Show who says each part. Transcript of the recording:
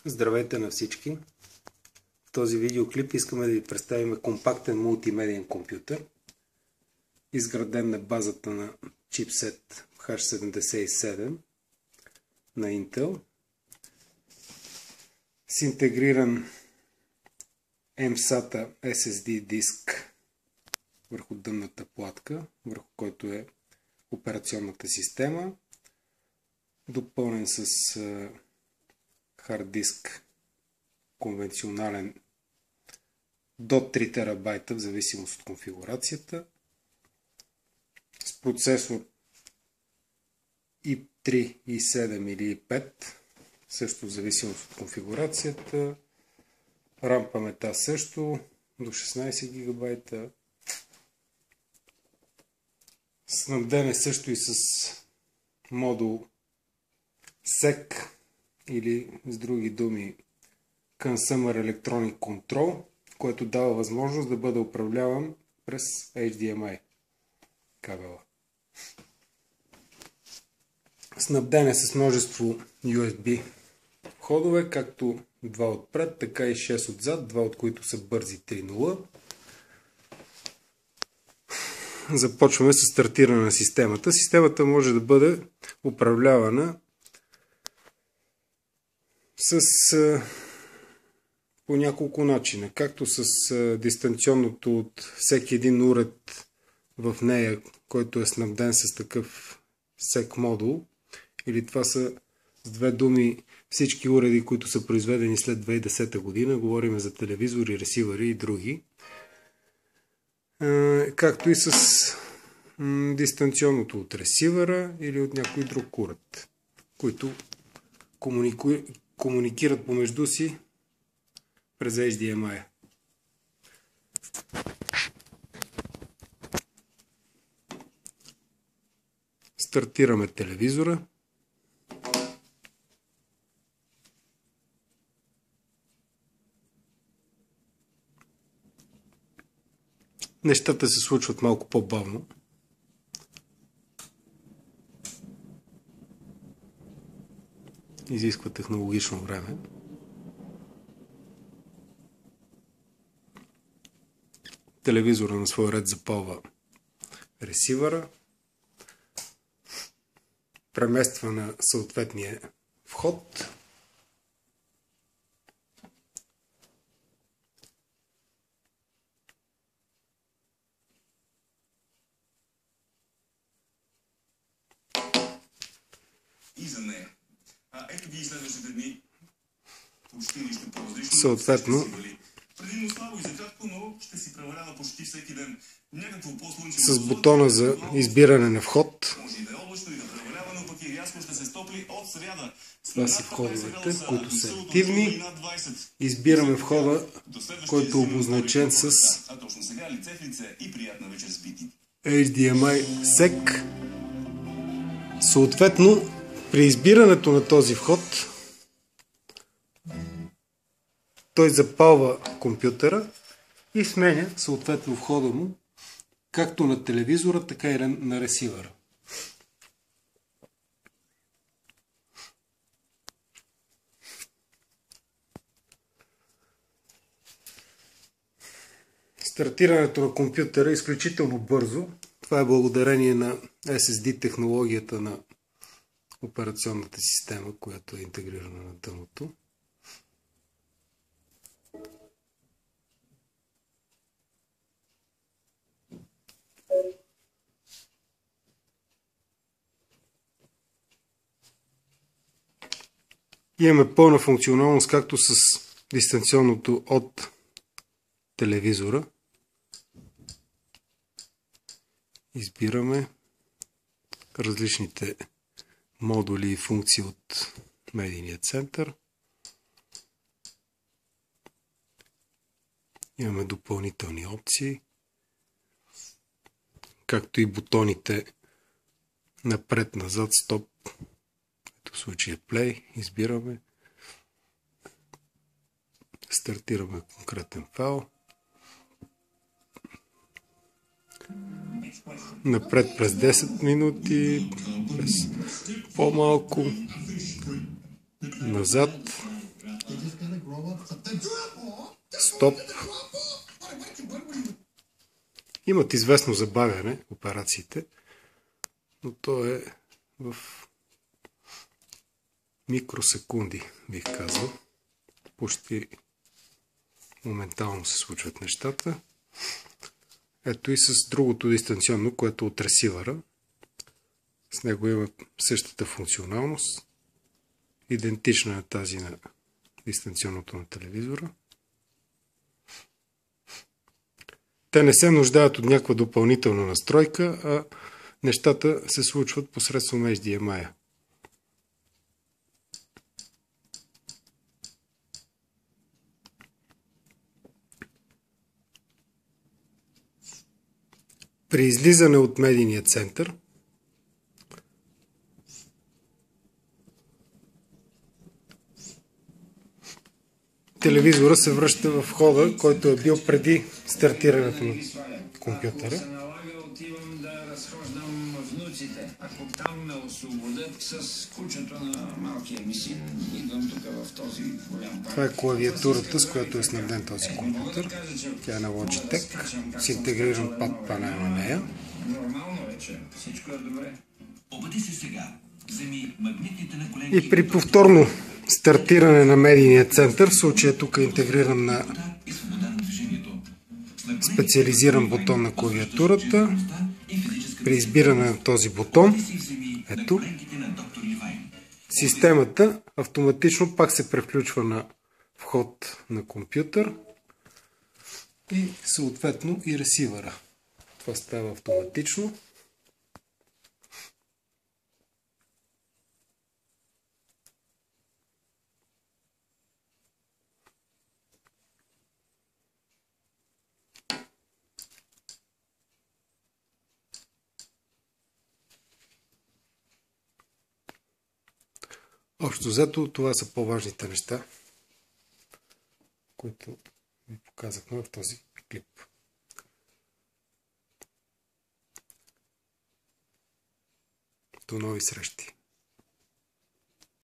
Speaker 1: Здравейте на всички! В този видеоклип искаме да ви представим компактен мултимедиен компютър, изграден на базата на чипсет H77 на Intel, с интегриран mSATA SSD диск върху дънната платка, върху който е операционната система, допълнен с хард диск конвенционален до 3 терабайта в зависимост от конфигурацията, с процесор i3, i7 или i5, също в зависимост от конфигурацията, RAM памета също до 16 гигабайта, снабден е също и с модул SEC или с други думи Consumer Electronic Control, което дава възможност да бъде управляван през HDMI кабела. Снабден е с множество USB входове, както 2 отпред, така и 6 отзад, 2 от които са бързи 3.0. Започваме с стартиране на системата. Системата може да бъде управлявана по няколко начина, както с дистанционното от всеки един уред в нея, който е снабден с такъв SEC модул, или това са с две думи всички уреди, които са произведени след 2010 година, говорим за телевизори, ресивъри и други, както и с дистанционното от ресивъра или от някой друг уред, които комуникират помежду си през HDMI. Стартираме телевизора. Нещата се случват малко по-бавно. Изисква технологично време. Телевизора на свой ред запалва ресивъра. Премества на съответния вход.
Speaker 2: И за нея. Ето ги и следващите дни. Училище по-различно.
Speaker 1: Съответно,
Speaker 2: предимно слабо и за кратко, но ще си превалява почти всеки ден. Някакво по-слънчево.
Speaker 1: С бутона за избиране на вход.
Speaker 2: Може и да е облачно и да превалява, но пък и рязко ще се стопли от сряда.
Speaker 1: Това са входовете, които са активни. Избираме входа, който е обозначен с HDMI SEC. Съответно, при избирането на този вход, той запалва компютъра и сменя съответно входа му, както на телевизора, така и на ресивъра. Стартирането на компютъра е изключително бързо. Това е благодарение на SSD технологията на операционната система, която е интегрирана на дъното. Имаме пълна функционалност, както с дистанционното от телевизора. Избираме различните модули и функции от медийния център. Имаме допълнителни опции, както и бутоните напред, назад, стоп. В случая Play. Избираме. Стартираме конкретен файл. напред през 10 минути, през по-малко, назад Стоп. Имат известно забавяне операциите, но то е в микросекунди, бих казал. Почти моментално се случват нещата. Ето и с другото дистанционно, което е от ресивъра. С него има същата функционалност, идентична на тази на дистанционното на телевизора. Те не се нуждаят от някаква допълнителна настройка, а нещата се случват посредством HDMI. При излизане от медийния център телевизора се връща в хода, който е бил преди стартирането на компютъра.
Speaker 3: Ако там ме освободят с кучето на малкия ми син, идвам тук в този голям парк.
Speaker 1: Това е клавиатурата, с която е снабден този компютър. Тя е на Logitech, с интегриран пад панел на нея.
Speaker 3: Нормално е, че всичко е добре.
Speaker 2: Обади се сега. Вземи магнитните на коленки.
Speaker 1: И при повторно стартиране на медийния център, в случая тук е интегриран на специализиран бутон на клавиатурата. При избиране на този бутон, ето, системата автоматично пак се превключва на вход на компютър и съответно и ресивъра. Това става автоматично. Общо взето, това са по-важните неща, които ви показахме в този клип. До нови срещи!